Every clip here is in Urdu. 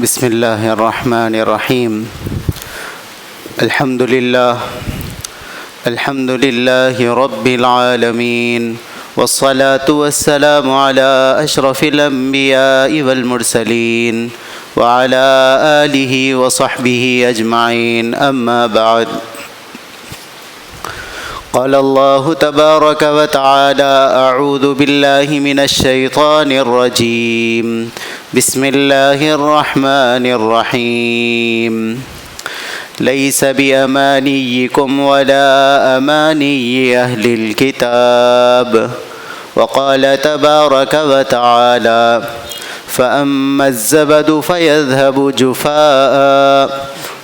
بسم اللہ الرحمن الرحیم الحمد للہ رب العالمین والصلاة والسلام على اشرف الانبیاء والمرسلین وعلى آلہ وصحبہ اجمعین اما بعد قال اللہ تبارک وتعالی اعوذ باللہ من الشیطان الرجیم بسم اللہ الرحمن الرحیم لیس بأمانیکم ولا امانی اہل الکتاب وقال تبارک وتعالی فأما الزبد فيذهب جفاء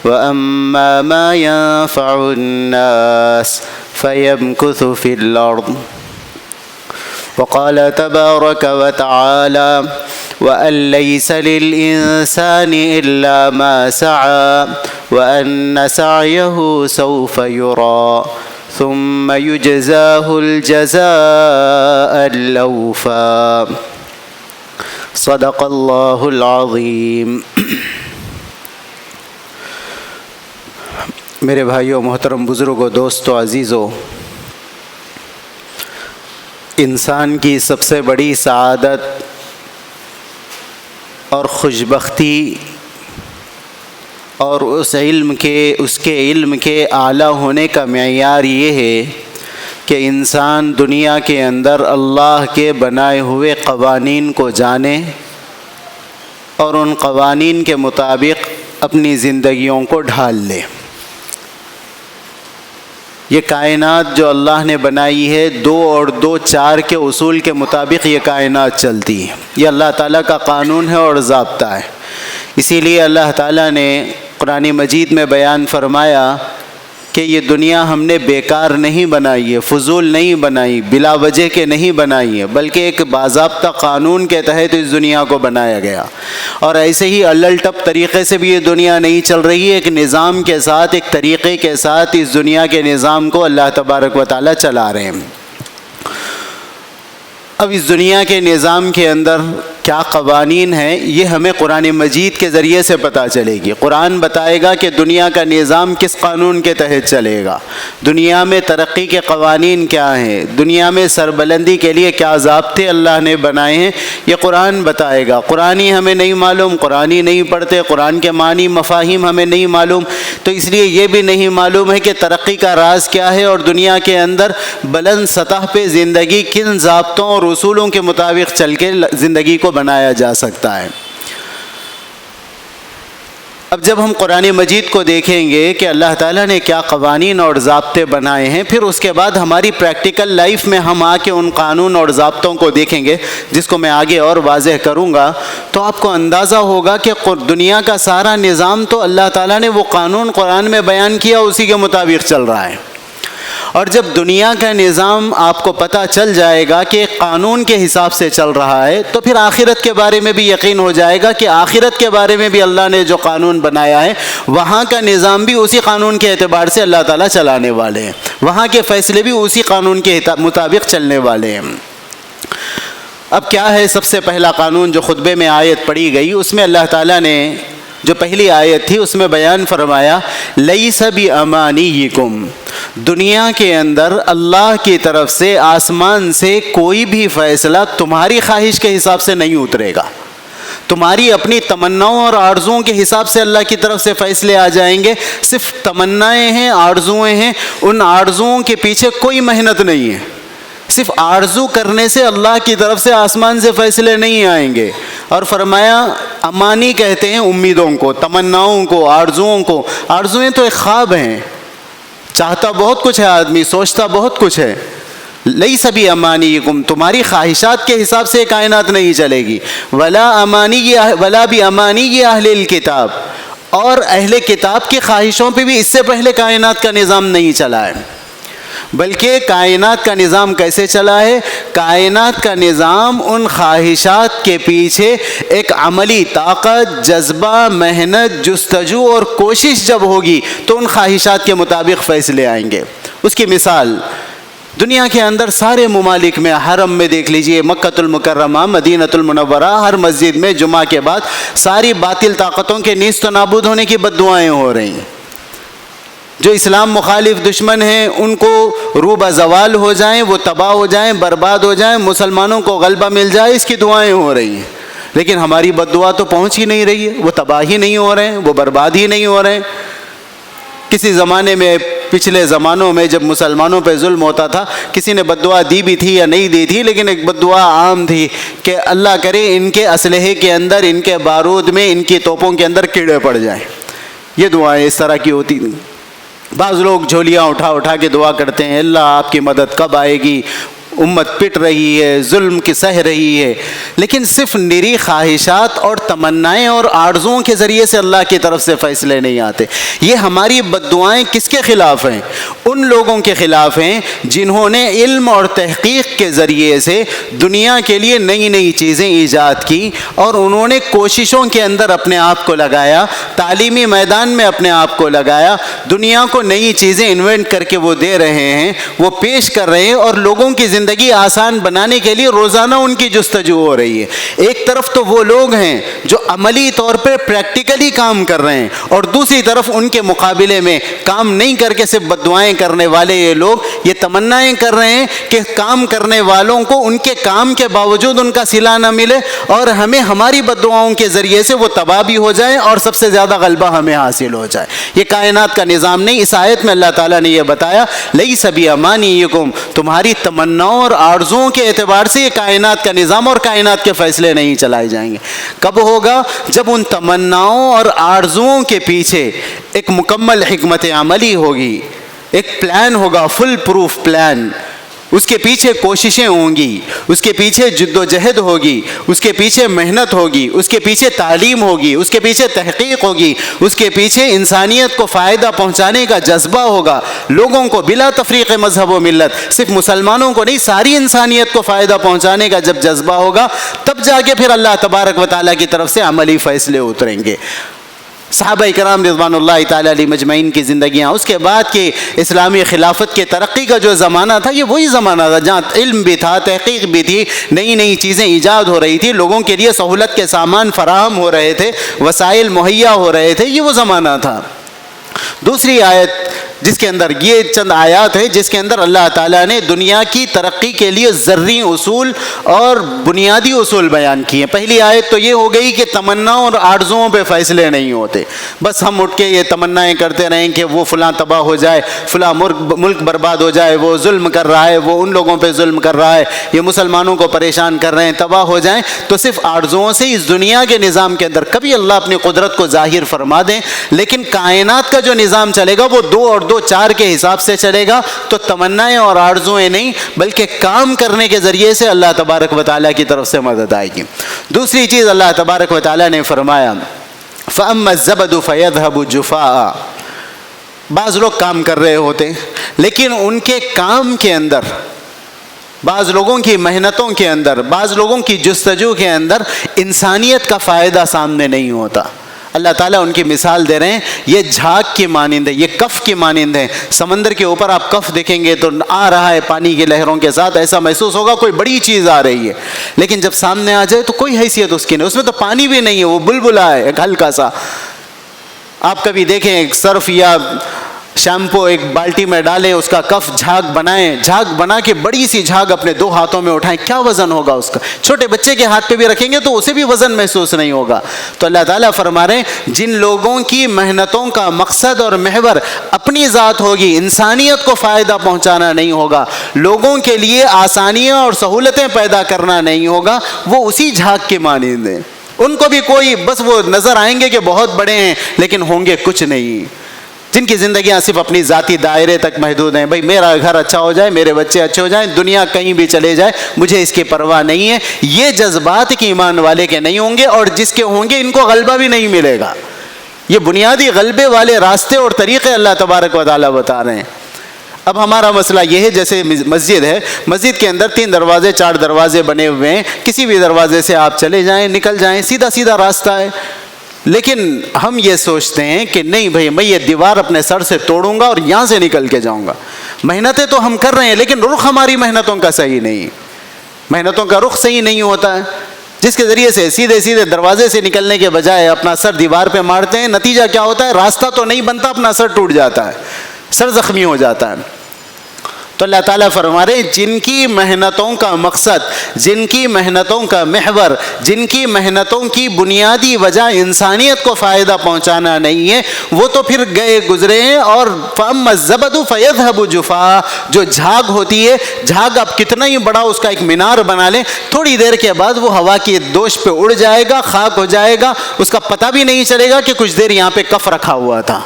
وأما ما ينفع الناس فيمكث في الأرض وقال تبارك وتعالى وأن ليس للإنسان إلا ما سعى وأن سعيه سوف يرى ثم يجزاه الجزاء الأوفى صدق اللہ العظیم۔ میرے بھائیوں، محترم بزرگوں، دوستوں، عزیزوں، انسان کی سب سے بڑی سعادت اور خوشبختی اور اس کے علم کے اعلیٰ ہونے کا معیار یہ ہے کہ انسان دنیا کے اندر اللہ کے بنائے ہوئے قوانین کو جانے اور ان قوانین کے مطابق اپنی زندگیوں کو ڈھال لے۔ یہ کائنات جو اللہ نے بنائی ہے 2 اور 2 4 کے اصول کے مطابق یہ کائنات چلتی ہے۔ یہ اللہ تعالیٰ کا قانون ہے اور ضابطہ ہے۔ اسی لیے اللہ تعالیٰ نے قرآن مجید میں بیان فرمایا کہ یہ دنیا ہم نے بیکار نہیں بنائی ہے، فضول نہیں بنائی، بلا وجہ کے نہیں بنائی ہے، بلکہ ایک باضابطہ قانون کے تحت اس دنیا کو بنایا گیا۔ اور ایسے ہی الل ٹپ طریقے سے بھی یہ دنیا نہیں چل رہی ہے، ایک نظام کے ساتھ، ایک طریقے کے ساتھ اس دنیا کے نظام کو اللہ تبارک و تعالیٰ چلا رہے ہیں۔ اب اس دنیا کے نظام کے اندر کیا قوانین ہیں، یہ ہمیں قرآن مجید کے ذریعے سے پتہ چلے گی۔ قرآن بتائے گا کہ دنیا کا نظام کس قانون کے تحت چلے گا، دنیا میں ترقی کے قوانین کیا ہیں، دنیا میں سربلندی کے لیے کیا ضابطے اللہ نے بنائے ہیں، یہ قرآن بتائے گا۔ قرآنی ہمیں نہیں معلوم، قرآنی نہیں پڑھتے، قرآن کے معنی مفاہیم ہمیں نہیں معلوم، تو اس لیے یہ بھی نہیں معلوم ہے کہ ترقی کا راز کیا ہے اور دنیا کے اندر بلند سطح پہ زندگی کن ضابطوں اور اصولوں کے مطابق چل کے زندگی کو بنایا جا سکتا ہے۔ اب جب ہم قرآن مجید کو دیکھیں گے کہ اللہ تعالیٰ نے کیا قوانین اور ضابطے بنائے ہیں، پھر اس کے بعد ہماری پریکٹیکل لائف میں ہم آ کے ان قانون اور ضابطوں کو دیکھیں گے، جس کو میں آگے اور واضح کروں گا، تو آپ کو اندازہ ہوگا کہ دنیا کا سارا نظام تو اللہ تعالیٰ نے وہ قانون قرآن میں بیان کیا، اسی کے مطابق چل رہا ہے۔ اور جب دنیا کا نظام آپ کو پتہ چل جائے گا کہ ایک قانون کے حساب سے چل رہا ہے، تو پھر آخرت کے بارے میں بھی یقین ہو جائے گا کہ آخرت کے بارے میں بھی اللہ نے جو قانون بنایا ہے، وہاں کا نظام بھی اسی قانون کے اعتبار سے اللہ تعالیٰ چلانے والے ہیں، وہاں کے فیصلے بھی اسی قانون کے مطابق چلنے والے ہیں۔ اب کیا ہے سب سے پہلا قانون جو خطبے میں آیت پڑھی گئی، اس میں اللہ تعالیٰ نے جو پہلی آیت تھی اس میں بیان فرمایا لیس بامانیکم، دنیا کے اندر اللہ کی طرف سے آسمان سے کوئی بھی فیصلہ تمہاری خواہش کے حساب سے نہیں اترے گا، تمہاری اپنی تمناؤں اور آرزوؤں کے حساب سے اللہ کی طرف سے فیصلے آ جائیں گے۔ صرف تمنائیں ہیں، آرزوئیں ہیں، ان آرزوؤں کے پیچھے کوئی محنت نہیں ہے، صرف آرزو کرنے سے اللہ کی طرف سے آسمان سے فیصلے نہیں آئیں گے۔ اور فرمایا امانی کہتے ہیں امیدوں کو، تمناؤں کو، آرزوؤں کو۔ آرزوئیں تو ایک خواب ہیں، چاہتا بہت کچھ ہے آدمی، سوچتا بہت کچھ ہے۔ لیس بامانیکم، تمہاری خواہشات کے حساب سے کائنات نہیں چلے گی۔ ولا بامانی اہل الکتاب، اور اہل کتاب کی خواہشوں پہ بھی اس سے پہلے کائنات کا نظام نہیں چلا ہے۔ بلکہ کائنات کا نظام کیسے چلا ہے؟ کائنات کا نظام ان خواہشات کے پیچھے ایک عملی طاقت، جذبہ، محنت، جستجو اور کوشش جب ہوگی تو ان خواہشات کے مطابق فیصلے آئیں گے۔ اس کی مثال دنیا کے اندر سارے ممالک میں، حرم میں دیکھ لیجئے، مکۃ المکرمہ، مدینۃ المنورہ، ہر مسجد میں جمعہ کے بعد ساری باطل طاقتوں کے نیست و نابود ہونے کی بد دعائیں ہو رہی ہیں۔ جو اسلام مخالف دشمن ہیں ان کو روبہ زوال ہو جائیں، وہ تباہ ہو جائیں، برباد ہو جائیں، مسلمانوں کو غلبہ مل جائے، اس کی دعائیں ہو رہی ہیں۔ لیکن ہماری بد دعا تو پہنچ ہی نہیں رہی ہے، وہ تباہ ہی نہیں ہو رہے ہیں، وہ برباد ہی نہیں ہو رہے ہیں۔ کسی زمانے میں، پچھلے زمانوں میں جب مسلمانوں پہ ظلم ہوتا تھا، کسی نے بد دعا دی بھی تھی یا نہیں دی تھی، لیکن ایک بد دعا عام تھی کہ اللہ کرے ان کے اسلحے کے اندر، ان کے بارود میں، ان کی توپوں کے اندر کیڑے پڑ جائیں۔ یہ دعائیں اس طرح کی ہوتی تھیں۔ بعض لوگ جھولیاں اٹھا اٹھا کے دعا کرتے ہیں، اللہ آپ کی مدد کب آئے گی، امت پٹ رہی ہے، ظلم کی سہ رہی ہے، لیکن صرف نری خواہشات اور تمنائیں اور آرزوؤں کے ذریعے سے اللہ کی طرف سے فیصلے نہیں آتے۔ یہ ہماری بد دعائیں کس کے خلاف ہیں؟ ان لوگوں کے خلاف ہیں جنہوں نے علم اور تحقیق کے ذریعے سے دنیا کے لیے نئی نئی چیزیں ایجاد کی، اور انہوں نے کوششوں کے اندر اپنے آپ کو لگایا، تعلیمی میدان میں اپنے آپ کو لگایا، دنیا کو نئی چیزیں انوینٹ کر کے وہ دے رہے ہیں، وہ پیش کر رہے ہیں، اور لوگوں کی زندگی آسان بنانے کے لیے روزانہ ان کی جستجو ہو رہی ہے۔ ایک طرف تو وہ لوگ ہیں جو عملی طور پہ پریکٹیکلی کام کر رہے ہیں، اور دوسری طرف ان کے مقابلے میں کام نہیں کر کے صرف بد دعائیں کرنے والے یہ لوگ یہ تمنائیں کر رہے ہیں کہ کام کرنے والوں کو ان کے کام کے باوجود ان کا صلہ نہ ملے، اور ہمیں ہماری بد دعاؤں کے ذریعے سے وہ تباہ بھی ہو جائیں اور سب سے زیادہ غلبہ ہمیں حاصل ہو جائے۔ یہ کائنات کا نظام نہیں۔ اس آیت میں اللہ تعالیٰ نے یہ بتایا، لیس بامانیکم، تمہاری تمناؤں اور آرزوؤں کے اعتبار سے یہ کائنات کا نظام اور کائنات کے فیصلے نہیں چلائے جائیں گے۔ کب ہوگا؟ جب ان تمناؤں اور آرزوؤں کے پیچھے ایک مکمل حکمت عملی ہوگی، ایک پلان ہوگا، فل پروف پلان، اس کے پیچھے کوششیں ہوں گی، اس کے پیچھے جد و جہد ہوگی، اس کے پیچھے محنت ہوگی، اس کے پیچھے تعلیم ہوگی، اس کے پیچھے تحقیق ہوگی، اس کے پیچھے انسانیت کو فائدہ پہنچانے کا جذبہ ہوگا، لوگوں کو بلا تفریق مذہب و ملت، صرف مسلمانوں کو نہیں، ساری انسانیت کو فائدہ پہنچانے کا جب جذبہ ہوگا، تب جا کے پھر اللہ تبارک و تعالیٰ کی طرف سے عملی فیصلے اتریں گے۔ صحابہ کرام رضوان اللہ تعالیٰ علیہ مجمعین کی زندگیاں، اس کے بعد کے اسلامی خلافت کے ترقی کا جو زمانہ تھا، یہ وہی زمانہ تھا جہاں علم بھی تھا، تحقیق بھی تھی، نئی نئی چیزیں ایجاد ہو رہی تھی، لوگوں کے لیے سہولت کے سامان فراہم ہو رہے تھے، وسائل مہیا ہو رہے تھے، یہ وہ زمانہ تھا۔ دوسری آیت جس کے اندر، یہ چند آیات ہیں جس کے اندر اللہ تعالیٰ نے دنیا کی ترقی کے لیے ذرّی اصول اور بنیادی اصول بیان کیے۔ پہلی آیت تو یہ ہو گئی کہ تمناؤں اور آرزوؤں پہ فیصلے نہیں ہوتے، بس ہم اٹھ کے یہ تمنائیں کرتے رہیں کہ وہ فلاں تباہ ہو جائے، فلاں ملک برباد ہو جائے، وہ ظلم کر رہا ہے، وہ ان لوگوں پہ ظلم کر رہا ہے، یہ مسلمانوں کو پریشان کر رہے ہیں، تباہ ہو جائیں، تو صرف آرزوؤں سے اس دنیا کے نظام کے اندر کبھی اللہ اپنی قدرت کو ظاہر فرما دیں، لیکن کائنات کا جو نظام چلے گا وہ 2 اور 2 4 کے حساب سے چلے گا، تو تمنائیں اور آرزویں نہیں بلکہ کام کرنے کے ذریعے سے اللہ تبارک و تعالیٰ کی طرف سے مدد آئے گی۔ دوسری چیز اللہ تبارک و تعالیٰ نے فرمایا، فَأَمَّا الزَّبَدُ فَيَذْهَبُ جُفَاءً، بعض لوگ کام کر رہے ہوتے لیکن ان کے کام کے اندر، بعض لوگوں کی محنتوں کے اندر، بعض لوگوں کی جستجو کے اندر انسانیت کا فائدہ سامنے نہیں ہوتا۔ اللہ تعالیٰ ان کی مثال دے رہے ہیں، یہ جھاگ کی مانند ہے، یہ کف کی مانند ہے۔ سمندر کے اوپر آپ کف دیکھیں گے تو آ رہا ہے پانی کی لہروں کے ساتھ، ایسا محسوس ہوگا کوئی بڑی چیز آ رہی ہے، لیکن جب سامنے آ جائے تو کوئی حیثیت اس کی نہیں، اس میں تو پانی بھی نہیں ہے، وہ بلبلا ہے ایک ہلکا سا۔ آپ کبھی دیکھیں ایک سرف یا شیمپو ایک بالٹی میں ڈالیں، اس کا کف جھاگ بنائیں، جھاگ بنا کے بڑی سی جھاگ اپنے 2 ہاتھوں میں اٹھائیں، کیا وزن ہوگا اس کا؟ چھوٹے بچے کے ہاتھ پہ بھی رکھیں گے تو اسے بھی وزن محسوس نہیں ہوگا۔ تو اللہ تعالیٰ فرما رہے ہیں، جن لوگوں کی محنتوں کا مقصد اور محور اپنی ذات ہوگی، انسانیت کو فائدہ پہنچانا نہیں ہوگا، لوگوں کے لیے آسانیاں اور سہولتیں پیدا کرنا نہیں ہوگا، وہ اسی جھاگ کے مانند ہیں۔ ان کو بھی کوئی، بس وہ نظر آئیں گے کہ بہت بڑے ہیں لیکن ہوں گے کچھ نہیں، جن کی زندگیاں صرف اپنی ذاتی دائرے تک محدود ہیں۔ بھئی میرا گھر اچھا ہو جائے، میرے بچے اچھے ہو جائیں، دنیا کہیں بھی چلے جائے، مجھے اس کی پرواہ نہیں ہے۔ یہ جذبات کے ایمان والے کے نہیں ہوں گے، اور جس کے ہوں گے ان کو غلبہ بھی نہیں ملے گا۔ یہ بنیادی غلبے والے راستے اور طریقے اللہ تبارک و تعالیٰ بتا رہے ہیں۔ اب ہمارا مسئلہ یہ ہے، جیسے مسجد ہے، مسجد کے اندر 3 دروازے 4 دروازے بنے ہوئے ہیں، کسی بھی دروازے سے آپ چلے جائیں، نکل جائیں، سیدھا سیدھا راستہ ہے، لیکن ہم یہ سوچتے ہیں کہ نہیں بھائی میں یہ دیوار اپنے سر سے توڑوں گا اور یہاں سے نکل کے جاؤں گا۔ محنتیں تو ہم کر رہے ہیں لیکن رخ ہماری محنتوں کا صحیح نہیں، محنتوں کا رخ صحیح نہیں ہوتا ہے، جس کے ذریعے سے سیدھے سیدھے دروازے سے نکلنے کے بجائے اپنا سر دیوار پہ مارتے ہیں، نتیجہ کیا ہوتا ہے؟ راستہ تو نہیں بنتا، اپنا سر ٹوٹ جاتا ہے، سر زخمی ہو جاتا ہے۔ تو اللہ تعالیٰ فرما رہے جن کی محنتوں کا مقصد، جن کی محنتوں کا محور، جن کی محنتوں کی بنیادی وجہ انسانیت کو فائدہ پہنچانا نہیں ہے، وہ تو پھر گئے گزرے ہیں۔ اور فَأَمَّا الزَّبَدُ فَيَذْهَبُ جُفَاءً، جو جھاگ ہوتی ہے، جھاگ آپ کتنا ہی بڑا اس کا ایک مینار بنا لیں، تھوڑی دیر کے بعد وہ ہوا کی دوش پہ اڑ جائے گا، خاک ہو جائے گا، اس کا پتہ بھی نہیں چلے گا کہ کچھ دیر یہاں پہ کف رکھا ہوا تھا۔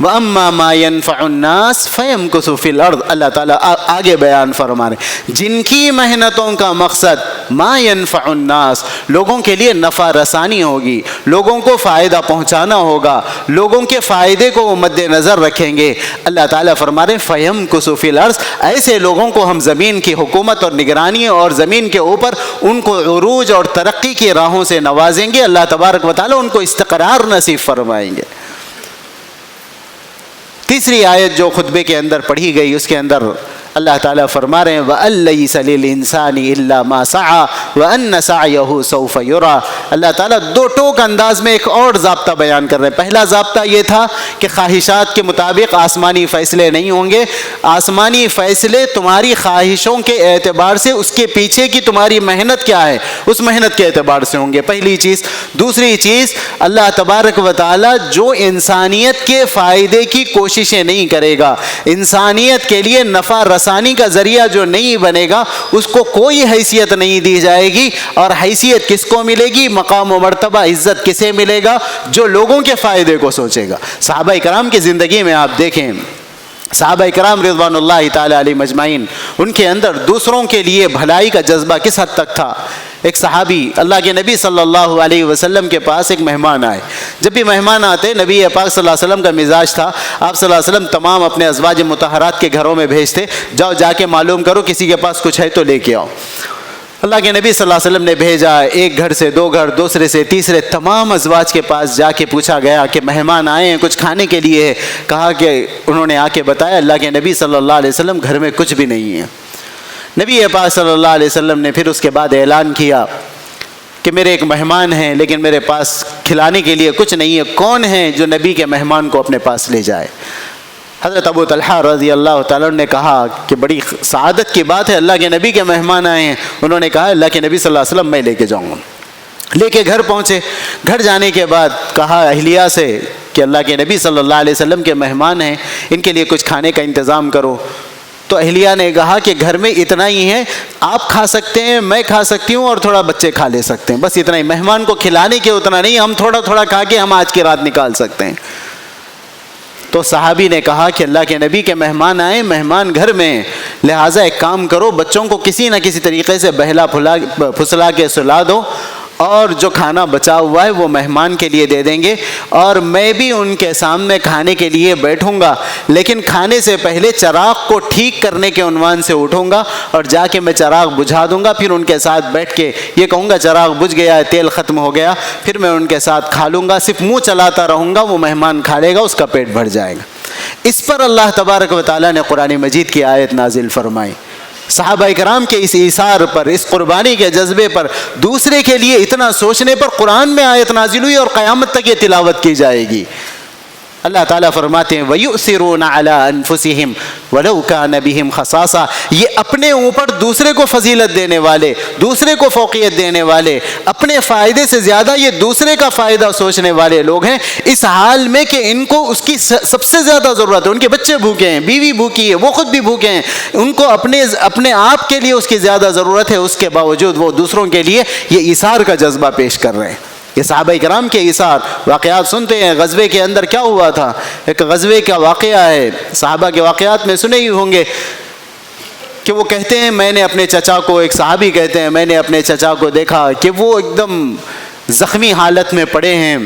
وَأَمَّا مَا يَنْفَعُ النَّاسِ فَيَمْكُثُ فِي الْأَرْضِ، اللہ تعالیٰ آگے بیان فرما رہے جن کی محنتوں کا مقصد ما ينفع الناس، لوگوں کے لیے نفع رسانی ہوگی، لوگوں کو فائدہ پہنچانا ہوگا، لوگوں کے فائدے کو وہ مد نظر رکھیں گے، اللہ تعالیٰ فرما رہے فَيَمْكُثُ فِي الْأَرْضِ، ایسے لوگوں کو ہم زمین کی حکومت اور نگرانی اور زمین کے اوپر ان کو عروج اور ترقی کی راہوں سے نوازیں گے، اللہ تبارک و تعالیٰ ان کو استقرار نصیب فرمائیں گے۔ تیسری آیت جو خطبے کے اندر پڑھی گئی، اس کے اندر اللہ تعالیٰ فرما رہے ہیں وَأَن لَّيْسَ لِلْإِنسَانِ إِلَّا مَا سَعَىٰ وَأَنَّ سَعْيَهُ سَوْفَ يُرَىٰ۔ اللہ تعالیٰ دو ٹوک انداز میں ایک اور ضابطہ بیان کر رہے ہیں۔ پہلا ضابطہ یہ تھا کہ خواہشات کے مطابق آسمانی فیصلے نہیں ہوں گے، آسمانی فیصلے تمہاری خواہشوں کے اعتبار سے، اس کے پیچھے کی تمہاری محنت کیا ہے اس محنت کے اعتبار سے ہوں گے، پہلی چیز۔ دوسری چیز، اللہ تبارک و تعالیٰ جو انسانیت کے فائدے کی کوششیں نہیں کرے گا، انسانیت کے لیے نفع رسانی کا ذریعہ جو نہیں بنے گا، اس کو کوئی حیثیت نہیں دی جائے گی۔ اور حیثیت کس کو ملے گی؟ مقام و مرتبہ، عزت کسے ملے گا؟ جو لوگوں کے فائدے کو سوچے گا۔ صحابہ کرام کی زندگی میں آپ دیکھیں، صحابہ کرام رضوان اللہ تعالی علیہ مجمعین، ان کے اندر دوسروں کے لیے بھلائی کا جذبہ کس حد تک تھا۔ ایک صحابی اللہ کے نبی صلی اللہ علیہ وسلم کے پاس ایک مہمان آئے، جب بھی مہمان آتے نبی پاک صلی اللہ علیہ وسلم کا مزاج تھا، آپ صلی اللہ علیہ وسلم تمام اپنے ازواج مطہرات کے گھروں میں بھیجتے، جاؤ جا کے معلوم کرو کسی کے پاس کچھ ہے تو لے کے آؤ۔ اللہ کے نبی صلی اللہ علیہ وسلم نے بھیجا، ایک گھر سے دو گھر، دوسرے سے تیسرے، تمام ازواج کے پاس جا کے پوچھا گیا کہ مہمان آئے ہیں، کچھ کھانے کے لیے ہے؟ کہا کہ انہوں نے آ کے بتایا اللہ کے نبی صلی اللہ علیہ وسلم گھر میں کچھ بھی نہیں ہے۔ نبی پاک صلی اللہ علیہ وسلم نے پھر اس کے بعد اعلان کیا کہ میرے ایک مہمان ہیں لیکن میرے پاس کھلانے کے لیے کچھ نہیں ہے، کون ہے جو نبی کے مہمان کو اپنے پاس لے جائے؟ حضرت ابو طلحہ رضی اللہ تعالیٰ نے کہا کہ بڑی سعادت کی بات ہے، اللہ کے نبی کے مہمان آئے ہیں۔ انہوں نے کہا اللہ کے نبی صلی اللہ علیہ وسلم میں لے کے جاؤں گا۔ لے کے گھر پہنچے، گھر جانے کے بعد کہا اہلیہ سے کہ اللہ کے نبی صلی اللہ علیہ وسلم کے مہمان ہیں، ان کے لیے کچھ کھانے کا انتظام کرو۔ تو اہلیہ نے کہا کہ گھر میں اتنا ہی ہے، آپ کھا سکتے ہیں، میں کھا سکتی ہوں اور تھوڑا بچے کھا لے سکتے ہیں، بس اتنا ہی، مہمان کو کھلانے کے اتنا نہیں، ہم تھوڑا تھوڑا کھا کے ہم آج کی رات نکال سکتے ہیں۔ تو صحابی نے کہا کہ اللہ کے نبی کے مہمان آئے، مہمان گھر میں، لہٰذا ایک کام کرو، بچوں کو کسی نہ کسی طریقے سے بہلا پھسلا کے سلا دو، اور جو کھانا بچا ہوا ہے وہ مہمان کے لیے دے دیں گے، اور میں بھی ان کے سامنے کھانے کے لیے بیٹھوں گا، لیکن کھانے سے پہلے چراغ کو ٹھیک کرنے کے عنوان سے اٹھوں گا اور جا کے میں چراغ بجھا دوں گا، پھر ان کے ساتھ بیٹھ کے یہ کہوں گا چراغ بجھ گیا ہے، تیل ختم ہو گیا، پھر میں ان کے ساتھ کھا لوں گا، صرف منہ چلاتا رہوں گا، وہ مہمان کھا لے گا، اس کا پیٹ بھر جائے گا۔ اس پر اللہ تبارک و تعالیٰ نے قرآن مجید کی آیت نازل فرمائی۔ صحابہ کرام کے اس ایثار پر، اس قربانی کے جذبے پر، دوسرے کے لیے اتنا سوچنے پر قرآن میں آیت نازل ہوئی اور قیامت تک یہ تلاوت کی جائے گی۔ اللہ تعالیٰ فرماتے ہیں وَيُؤْثِرُونَ عَلَىٰ أَنفُسِهِمْ وَلَوْ كَانَ بِهِمْ خَصَاصَةٌ، یہ اپنے اوپر دوسرے کو فضیلت دینے والے، دوسرے کو فوقیت دینے والے، اپنے فائدے سے زیادہ یہ دوسرے کا فائدہ سوچنے والے لوگ ہیں، اس حال میں کہ ان کو اس کی سب سے زیادہ ضرورت ہے، ان کے بچے بھوکے ہیں، بیوی بھوکی ہے، وہ خود بھی بھوکے ہیں، ان کو اپنے آپ کے لیے اس کی زیادہ ضرورت ہے، اس کے باوجود وہ دوسروں کے لیے یہ ایثار کا جذبہ پیش کر رہے ہیں۔ یہ صحابہ کرام کے ایثار واقعات سنتے ہیں۔ غزوے کے اندر کیا ہوا تھا؟ ایک غزوے کا واقعہ ہے، صحابہ کے واقعات میں سنے ہی ہوں گے کہ وہ کہتے ہیں میں نے اپنے چچا کو، ایک صحابی کہتے ہیں میں نے اپنے چچا کو دیکھا کہ وہ ایک دم زخمی حالت میں پڑے ہیں،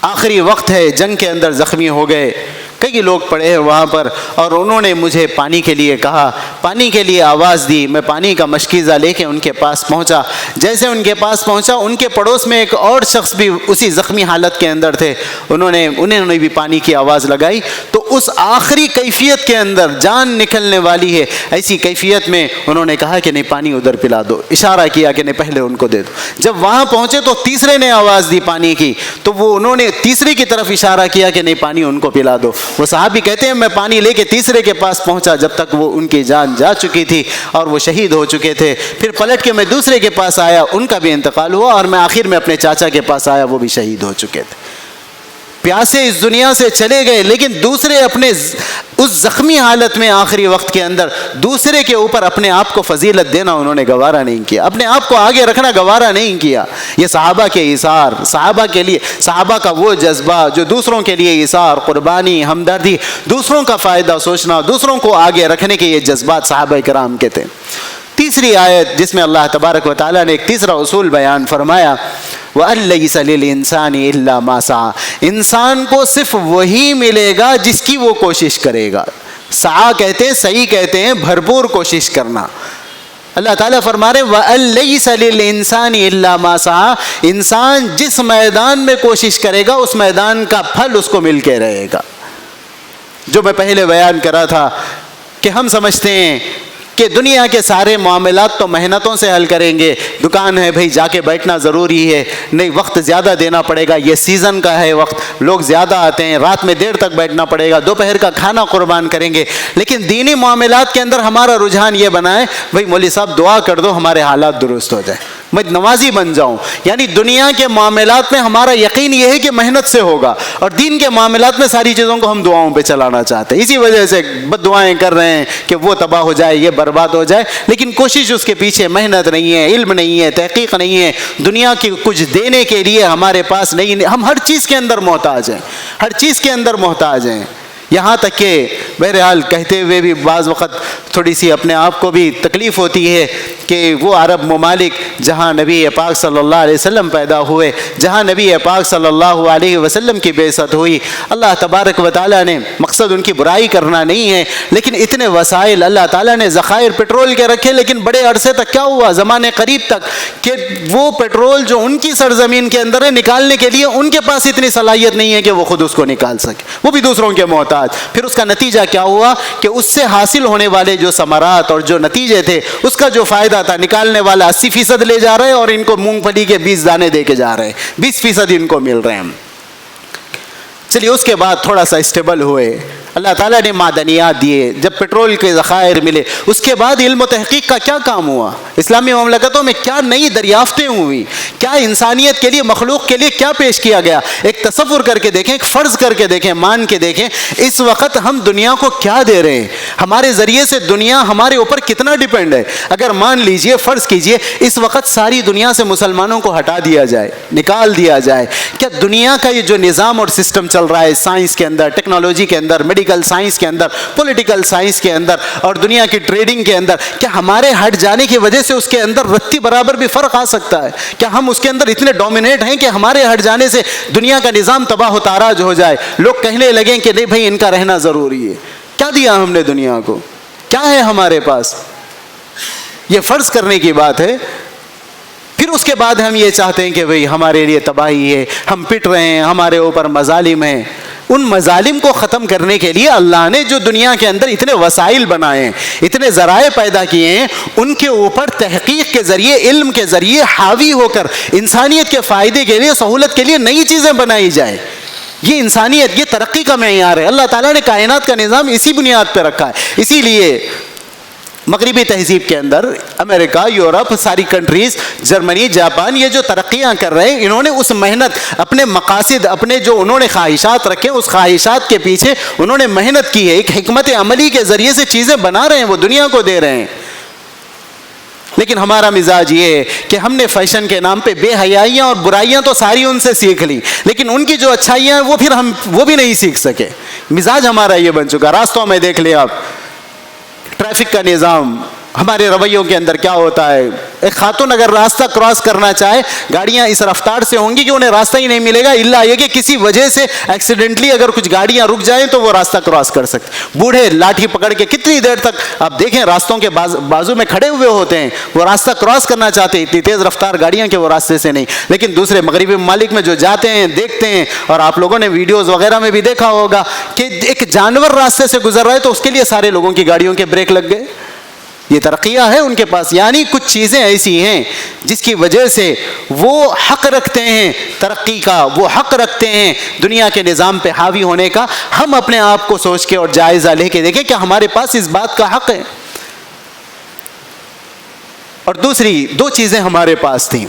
آخری وقت ہے، جنگ کے اندر زخمی ہو گئے، کئی لوگ پڑے ہیں وہاں پر، اور انہوں نے مجھے پانی کے لیے کہا، پانی کے لیے آواز دی، میں پانی کا مشکیزہ لے کے ان کے پاس پہنچا۔ جیسے ان کے پاس پہنچا، ان کے پڑوس میں ایک اور شخص بھی اسی زخمی حالت کے اندر تھے، انہوں نے بھی پانی کی آواز لگائی، تو اس آخری کیفیت کے اندر جان نکلنے والی ہے، ایسی کیفیت میں انہوں نے کہا کہ نہیں پانی ادھر پلا دو، اشارہ کیا کہ نہیں پہلے ان کو دے دو۔ جب وہاں پہنچے تو تیسرے نے آواز دی پانی کی، تو وہ انہوں نے تیسرے کی طرف اشارہ کیا کہ نہیں پانی ان کو پلا دو۔ وہ صحابی کہتے ہیں میں پانی لے کے تیسرے کے پاس پہنچا جب تک وہ ان کی جان جا چکی تھی اور وہ شہید ہو چکے تھے۔ پھر پلٹ کے میں دوسرے کے پاس آیا، ان کا بھی انتقال ہوا، اور میں آخر میں اپنے چاچا کے پاس آیا، وہ بھی شہید ہو چکے تھے۔ پیاسے اس دنیا سے چلے گئے، لیکن دوسرے اپنے اس زخمی حالت میں آخری وقت کے اندر دوسرے کے اوپر اپنے آپ کو فضیلت دینا انہوں نے گوارا نہیں کیا، اپنے آپ کو آگے رکھنا گوارا نہیں کیا۔ یہ صحابہ کے ایثار، صحابہ کے لیے، صحابہ کا وہ جذبہ جو دوسروں کے لیے ایثار، قربانی، ہمدردی، دوسروں کا فائدہ سوچنا، دوسروں کو آگے رکھنے کے یہ جذبات صحابہ کرام کے تھے۔ تیسری آیت جس میں اللہ تبارک و تعالیٰ نے ایک تیسرا اصول بیان فرمایا، وَأَن لَيْسَ لِلْإِنسَانِ إِلَّا مَا سَعَى، انسان کو صرف وہی ملے گا جس کی وہ کوشش کرے گا۔ سعی کہتے ہیں، صحیح کہتے ہیں بھرپور کوشش کرنا۔ اللہ تعالیٰ فرما رہے وَأَن لَيْسَ لِلْإِنسَانِ إِلَّا مَا سَعَى، انسان جس میدان میں کوشش کرے گا اس میدان کا پھل اس کو مل کے رہے گا۔ جو میں پہلے بیان کرا تھا کہ ہم سمجھتے ہیں کہ دنیا کے سارے معاملات تو محنتوں سے حل کریں گے، دکان ہے بھائی جا کے بیٹھنا ضروری ہے، نہیں وقت زیادہ دینا پڑے گا، یہ سیزن کا ہے وقت، لوگ زیادہ آتے ہیں، رات میں دیر تک بیٹھنا پڑے گا، دوپہر کا کھانا قربان کریں گے۔ لیکن دینی معاملات کے اندر ہمارا رجحان یہ بنا ہے بھائی مولوی صاحب دعا کر دو ہمارے حالات درست ہو جائے، میں نمازی بن جاؤں۔ یعنی دنیا کے معاملات میں ہمارا یقین یہ ہے کہ محنت سے ہوگا، اور دین کے معاملات میں ساری چیزوں کو ہم دعاؤں پہ چلانا چاہتے ہیں، اسی وجہ سے بد دعائیں کر رہے ہیں کہ وہ تباہ ہو جائے، یہ برباد ہو جائے، لیکن کوشش اس کے پیچھے محنت نہیں ہے، علم نہیں ہے، تحقیق نہیں ہے، دنیا کی کچھ دینے کے لیے ہمارے پاس نہیں۔ ہم ہر چیز کے اندر محتاج ہیں، ہر چیز کے اندر محتاج ہیں، یہاں تک کہ بہرحال کہتے ہوئے بھی بعض وقت تھوڑی سی اپنے آپ کو بھی تکلیف ہوتی ہے کہ وہ عرب ممالک جہاں نبی پاک صلی اللہ علیہ وسلم پیدا ہوئے، جہاں نبی پاک صلی اللہ علیہ وسلم کی بعثت ہوئی، اللہ تبارک و تعالیٰ نے، مقصد ان کی برائی کرنا نہیں ہے، لیکن اتنے وسائل اللہ تعالیٰ نے ذخائر پیٹرول کے رکھے، لیکن بڑے عرصے تک کیا ہوا، زمانے قریب تک، کہ وہ پیٹرول جو ان کی سرزمین کے اندر ہے نکالنے کے لیے ان کے پاس اتنی صلاحیت نہیں ہے کہ وہ خود اس کو نکال سکے، وہ بھی دوسروں کے محتاج۔ پھر اس کا نتیجہ کیا ہوا کہ اس سے حاصل ہونے والے جو ثمرات اور جو نتیجے تھے، اس کا جو فائدہ تھا، نکالنے والا 80% لے جا رہے ہیں اور ان کو مونگ پھلی کے 20 دانے دے کے جا رہے ہیں، 20% ان کو مل رہے ہیں۔ چلیے اس کے بعد تھوڑا سا اسٹیبل ہوئے، اللہ تعالیٰ نے معدنیات دیے، جب پیٹرول کے ذخائر ملے، اس کے بعد علم و تحقیق کا کیا کام ہوا، اسلامی مملکتوں میں کیا نئی دریافتیں ہوئی، کیا انسانیت کے لیے، مخلوق کے لیے کیا پیش کیا گیا۔ ایک تصور کر کے دیکھیں، ایک فرض کر کے دیکھیں، مان کے دیکھیں، اس وقت ہم دنیا کو کیا دے رہے ہیں، ہمارے ذریعے سے دنیا ہمارے اوپر کتنا ڈیپینڈ ہے۔ اگر مان لیجئے، فرض کیجئے اس وقت ساری دنیا سے مسلمانوں کو ہٹا دیا جائے، نکال دیا جائے، کیا دنیا کا یہ جو نظام اور سسٹم چل رہا ہے، سائنس کے اندر، ٹیکنالوجی کے اندر، میڈیکل سائنس کے اندر، پولیٹیکل سائنس کے اندر اور دنیا کی ٹریڈنگ کے اندر، کیا ہمارے ہٹ جانے کی وجہ سے اس کے اندر رتی برابر بھی فرق آ سکتا ہے؟ کیا ہم اس کے اندر اتنے ڈومینیٹ ہیں کہ ہمارے ہٹ جانے سے دنیا کا نظام تباہ و تاراج ہو جائے، لوگ کہنے لگیں کہ نہیں بھائی ان کا رہنا ضروری ہے؟ کیا دیا ہم نے دنیا کو؟ کیا ہے ہمارے پاس؟ یہ فرض کرنے کی بات ہے۔ پھر اس کے بعد ہم یہ چاہتے ہیں کہ بھئی ہمارے لیے تباہی ہے، ہم پٹ رہے ہیں، ہمارے اوپر مظالم ہیں۔ ان مظالم کو ختم کرنے کے لیے اللہ نے جو دنیا کے اندر اتنے وسائل بنائے ہیں، اتنے ذرائع پیدا کیے ہیں، ان کے اوپر تحقیق کے ذریعے، علم کے ذریعے حاوی ہو کر انسانیت کے فائدے کے لیے، سہولت کے لیے نئی چیزیں بنائی جائیں۔ یہ انسانیت، یہ ترقی کا معیار ہے۔ اللہ تعالیٰ نے کائنات کا نظام اسی بنیاد پہ رکھا ہے۔ اسی لیے مغربی تہذیب کے اندر امریکہ، یورپ، ساری کنٹریز، جرمنی، جاپان، یہ جو ترقیاں کر رہے ہیں، انہوں نے اس محنت، اپنے مقاصد، اپنے جو انہوں نے خواہشات رکھے، اس خواہشات کے پیچھے انہوں نے محنت کی ہے، ایک حکمت عملی کے ذریعے سے چیزیں بنا رہے ہیں، وہ دنیا کو دے رہے ہیں۔ لیکن ہمارا مزاج یہ ہے کہ ہم نے فیشن کے نام پہ بے حیائیاں اور برائیاں تو ساری ان سے سیکھ لی، لیکن ان کی جو اچھائیاں ہیں وہ پھر ہم وہ بھی نہیں سیکھ سکے۔ مزاج ہمارا یہ بن چکا۔ راستوں میں دیکھ لیں آپ، ٹریفک کا نظام، ہمارے رویوں کے اندر کیا ہوتا ہے. ایک خاتون اگر راستہ کراس کرنا چاہے, گاڑیاں اس رفتار سے ہوں گی کہ انہیں راستہ ہی نہیں ملے گا, الا یہ کہ کسی وجہ سے ایکسیڈنٹلی اگر کچھ گاڑیاں رک جائیں تو وہ راستہ کراس کر سکتے. بوڑھے لاٹھی پکڑ کے کتنی دیر تک آپ دیکھیں راستوں کے بازو میں کھڑے ہوئے ہوتے ہیں, وہ راستہ کراس کرنا چاہتے ہیں, اتنی تیز رفتار گاڑیاں کہ وہ راستے سے نہیں. لیکن دوسرے مغربی ممالک میں جو جاتے ہیں دیکھتے ہیں, اور آپ لوگوں نے ویڈیوز وغیرہ میں بھی دیکھا ہوگا کہ ایک جانور راستے سے گزر رہا ہے تو اس کے لیے سارے لوگوں کی گاڑیوں کے بریک لگ گئے. یہ ترقیہ ہے ان کے پاس. یعنی کچھ چیزیں ایسی ہیں جس کی وجہ سے وہ حق رکھتے ہیں ترقی کا, وہ حق رکھتے ہیں دنیا کے نظام پہ حاوی ہونے کا. ہم اپنے آپ کو سوچ کے اور جائزہ لے کے دیکھیں کہ ہمارے پاس اس بات کا حق ہے. اور دوسری دو چیزیں ہمارے پاس تھیں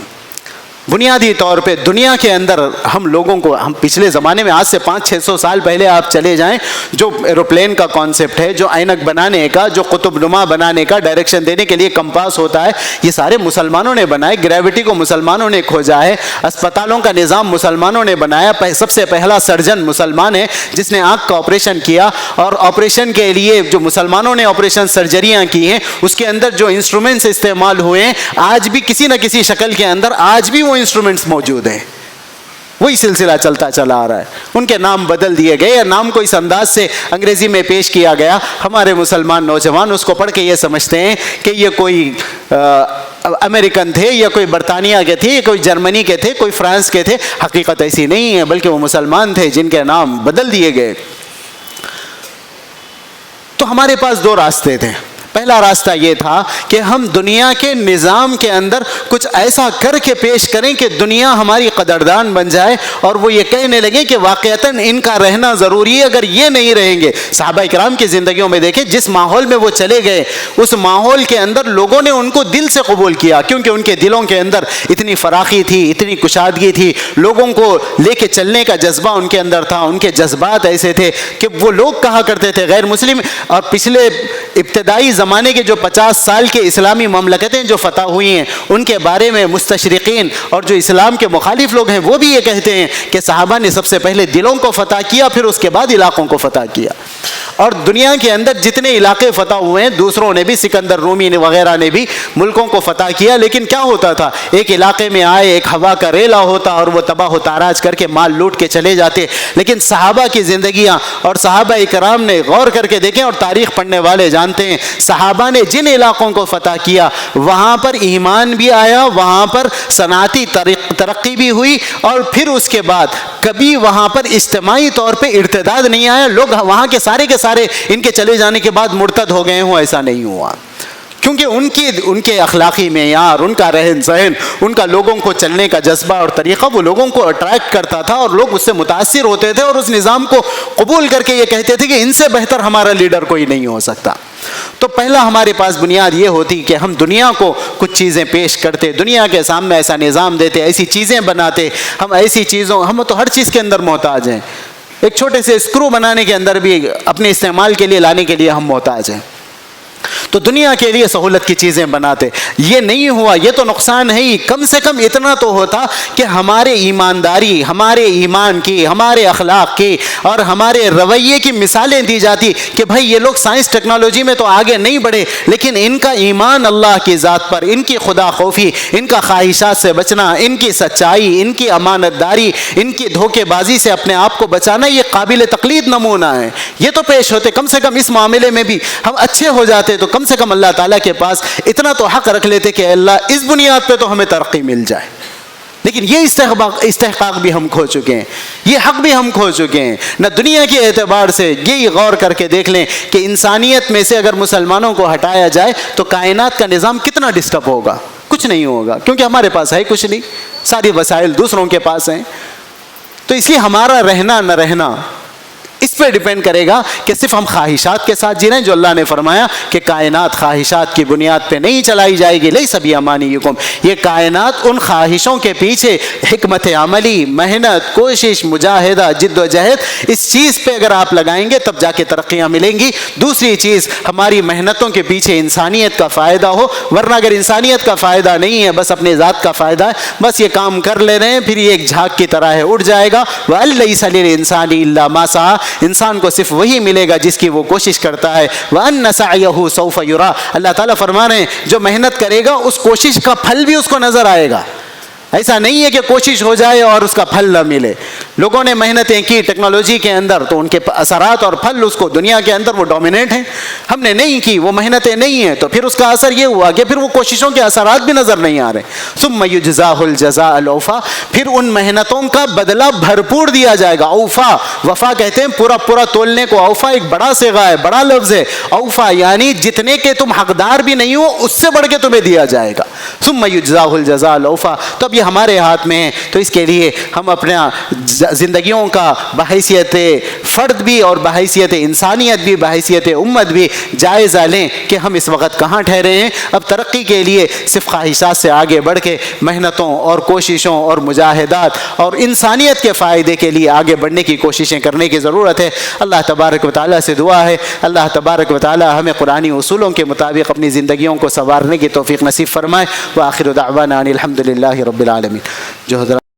بنیادی طور پہ دنیا کے اندر. ہم لوگوں کو, ہم پچھلے زمانے میں آج سے 500-600 سال پہلے آپ چلے جائیں, جو ایروپلین کا کانسیپٹ ہے, جو اینک بنانے کا, جو قطب نما بنانے کا, ڈائریکشن دینے کے لیے کمپاس ہوتا ہے, یہ سارے مسلمانوں نے بنائے. گریوٹی کو مسلمانوں نے کھوجا ہے. اسپتالوں کا نظام مسلمانوں نے بنایا. سب سے پہلا سرجن مسلمان ہے جس نے آنکھ کا آپریشن کیا, اور آپریشن کے لیے جو مسلمانوں نے آپریشن سرجریاں کی ہیں اس کے اندر جو انسٹرومنٹس استعمال ہوئے ہیں آج بھی کسی نہ کسی شکل کے اندر آج بھی وہ انسٹرومنٹس موجود ہیں. وہی سلسلہ چلتا چلا آ رہا ہے. ان کے نام بدل دیے گئے, یا نام کو اس انداز سے انگریزی میں پیش کیا گیا. ہمارے مسلمان نوجوان اس کو پڑھ کے یہ سمجھتے ہیں کہ یہ کوئی امریکن تھے, یا کوئی برطانیہ کے تھے, یا کوئی جرمنی کے تھے, کوئی فرانس کے تھے. حقیقت ایسی نہیں ہے, بلکہ وہ مسلمان تھے جن کے نام بدل دیے گئے. تو ہمارے پاس دو راستے تھے. پہلا راستہ یہ تھا کہ ہم دنیا کے نظام کے اندر کچھ ایسا کر کے پیش کریں کہ دنیا ہماری قدردان بن جائے, اور وہ یہ کہنے لگے کہ واقعتاً ان کا رہنا ضروری ہے. اگر یہ نہیں رہیں گے, صحابہ کرام کی زندگیوں میں دیکھیں جس ماحول میں وہ چلے گئے اس ماحول کے اندر لوگوں نے ان کو دل سے قبول کیا, کیونکہ ان کے دلوں کے اندر اتنی فراخی تھی, اتنی کشادگی تھی, لوگوں کو لے کے چلنے کا جذبہ ان کے اندر تھا. ان کے جذبات ایسے تھے کہ وہ لوگ کہا کرتے تھے غیر مسلم. اور پچھلے ابتدائی زمانے کے جو 50 سال کے اسلامی مملکتیں جو فتح ہوئی ہیں ان کے بارے میں مستشرقین اور جو اسلام کے مخالف لوگ ہیں وہ بھی یہ کہتے ہیں کہ صحابہ نے سب سے پہلے دلوں کو فتح کیا, پھر اس کے بعد علاقوں کو فتح کیا. اور دنیا کے اندر جتنے علاقے فتح ہوئے ہیں دوسروں نے بھی, سکندر رومی نے وغیرہ نے بھی ملکوں کو فتح کیا. لیکن کیا ہوتا تھا, ایک علاقے میں آئے, ایک ہوا کا ریلا ہوتا اور وہ تباہ و تاراج کر کے مال لوٹ کے چلے جاتے. لیکن صحابہ کی زندگیاں اور صحابہ کرام نے غور کر کے دیکھیں, اور تاریخ پڑھنے والے جانتے ہیں صحابہ نے جن علاقوں کو فتح کیا وہاں پر ایمان بھی آیا, وہاں پر صنعتی ترقی بھی ہوئی, اور پھر اس کے بعد کبھی وہاں پر اجتماعی طور پہ ارتداد نہیں آیا. لوگ وہاں کے سارے ان کے چلے جانے کے بعد مرتد ہو گئے ہوں, ایسا نہیں ہوا. کیونکہ ان کے اخلاقی معیار, ان کا رہن سہن, ان کا لوگوں کو چلنے کا جذبہ اور طریقہ وہ لوگوں کو اٹریکٹ کرتا تھا, اور لوگ اس سے متاثر ہوتے تھے اور اس نظام کو قبول کر کے یہ کہتے تھے کہ ان سے بہتر ہمارا لیڈر کوئی نہیں ہو سکتا. تو پہلا ہمارے پاس بنیاد یہ ہوتی کہ ہم دنیا کو کچھ چیزیں پیش کرتے, دنیا کے سامنے ایسا نظام دیتے, ایسی چیزیں بناتے. ہم ایسی چیزوں, ہم تو ہر چیز کے اندر محتاج ہیں. ایک چھوٹے سے اسکرو بنانے کے اندر بھی اپنے استعمال کے لیے لانے کے لیے ہم محتاج ہیں. تو دنیا کے لیے سہولت کی چیزیں بناتے. یہ نہیں ہوا, یہ تو نقصان ہے ہی. کم سے کم اتنا تو ہوتا کہ ہمارے ایمانداری, ہمارے ایمان کی, ہمارے اخلاق کی اور ہمارے رویے کی مثالیں دی جاتی کہ بھائی یہ لوگ سائنس ٹیکنالوجی میں تو آگے نہیں بڑھے, لیکن ان کا ایمان اللہ کی ذات پر, ان کی خدا خوفی, ان کا خواہشات سے بچنا, ان کی سچائی, ان کی امانت داری, ان کی دھوکے بازی سے اپنے آپ کو بچانا, یہ قابل تقلید نمونہ ہے. یہ تو پیش ہوتے. کم سے کم اس معاملے میں بھی ہم اچھے ہو جاتے تو کم سے کم اللہ تعالیٰ کے پاس اتنا تو حق رکھ لیتے کہ اللہ اس بنیاد پہ تو ہمیں ترقی مل جائے. لیکن یہ استحقاق بھی ہم کھو چکے ہیں, یہ حق بھی ہم کھو چکے ہیں. نہ دنیا کے اعتبار سے یہی غور کر کے دیکھ لیں کہ انسانیت میں سے اگر مسلمانوں کو ہٹایا جائے تو کائنات کا نظام کتنا ڈسٹرب ہوگا. کچھ نہیں ہوگا, کیونکہ ہمارے پاس ہے کچھ نہیں, ساری وسائل دوسروں کے پاس ہیں. تو اس لیے ہمارا رہنا نہ رہنا اس پہ ڈیپینڈ کرے گا کہ صرف ہم خواہشات کے ساتھ جی رہے ہیں, جو اللہ نے فرمایا کہ کائنات خواہشات کی بنیاد پہ نہیں چلائی جائے گی. لیس بیامانیکم, یہ کائنات ان خواہشوں کے پیچھے حکمت عملی, محنت, کوشش, مجاہدہ, جد و جہد, اس چیز پہ اگر آپ لگائیں گے تب جا کے ترقیاں ملیں گی. دوسری چیز, ہماری محنتوں کے پیچھے انسانیت کا فائدہ ہو, ورنہ اگر انسانیت کا فائدہ نہیں ہے, بس اپنے ذات کا فائدہ ہے, بس یہ کام کر لے رہے ہیں, پھر یہ ایک جھاگ کی طرح ہے, اڑ جائے گا. وَأَلَّيْسَ لِلْإِنسَانِ إِلَّا مَا سَعَىٰ, انسان کو صرف وہی ملے گا جس کی وہ کوشش کرتا ہے. وَأَنَّ سَعْيَهُ سَوْفَ يُرَىٰ. اللہ تعالیٰ فرما رہے ہیں جو محنت کرے گا اس کوشش کا پھل بھی اس کو نظر آئے گا. ایسا نہیں ہے کہ کوشش ہو جائے اور اس کا پھل نہ ملے. لوگوں نے محنتیں کی ٹیکنالوجی کے اندر تو ان کے اثرات اور پھل اس کو دنیا کے اندر وہ ڈومینیٹ ہیں. ہم نے نہیں کی, وہ محنتیں نہیں ہیں, تو پھر اس کا اثر یہ ہوا کہ پھر وہ کوششوں کے اثرات بھی نظر نہیں آ رہے. ثم یجزاہ الجزاء الاوفیٰ. پھر ان محنتوں کا بدلہ بھرپور دیا جائے گا. اوفا, وفا کہتے ہیں پورا پورا تولنے کو. اوفا ایک بڑا صیغہ ہے, بڑا لفظ ہے. اوفا یعنی جتنے کے تم حقدار بھی نہیں ہو اس سے بڑھ کے تمہیں دیا جائے گا. ثم یجزاہ الجزاء الاوفیٰ. تو اب یہ ہمارے ہاتھ میں ہے, تو اس کے لیے ہم اپنا زندگیوں کا بحیثیت فرد بھی اور بحیثیت انسانیت بھی, بحیثیت امت بھی جائزہ لیں کہ ہم اس وقت کہاں ٹھہرے ہیں. اب ترقی کے لیے صرف خواہشات سے آگے بڑھ کے محنتوں اور کوششوں اور مجاہدات اور انسانیت کے فائدے کے لیے آگے بڑھنے کی کوششیں کرنے کی ضرورت ہے. اللہ تبارک و تعالیٰ سے دعا ہے اللہ تبارک و تعالیٰ ہمیں قرآنی اصولوں کے مطابق اپنی زندگیوں کو سنوارنے کی توفیق نصیب فرمائے. وآخر دعوانا ان الحمد للہ رب العالمین. جو حضرات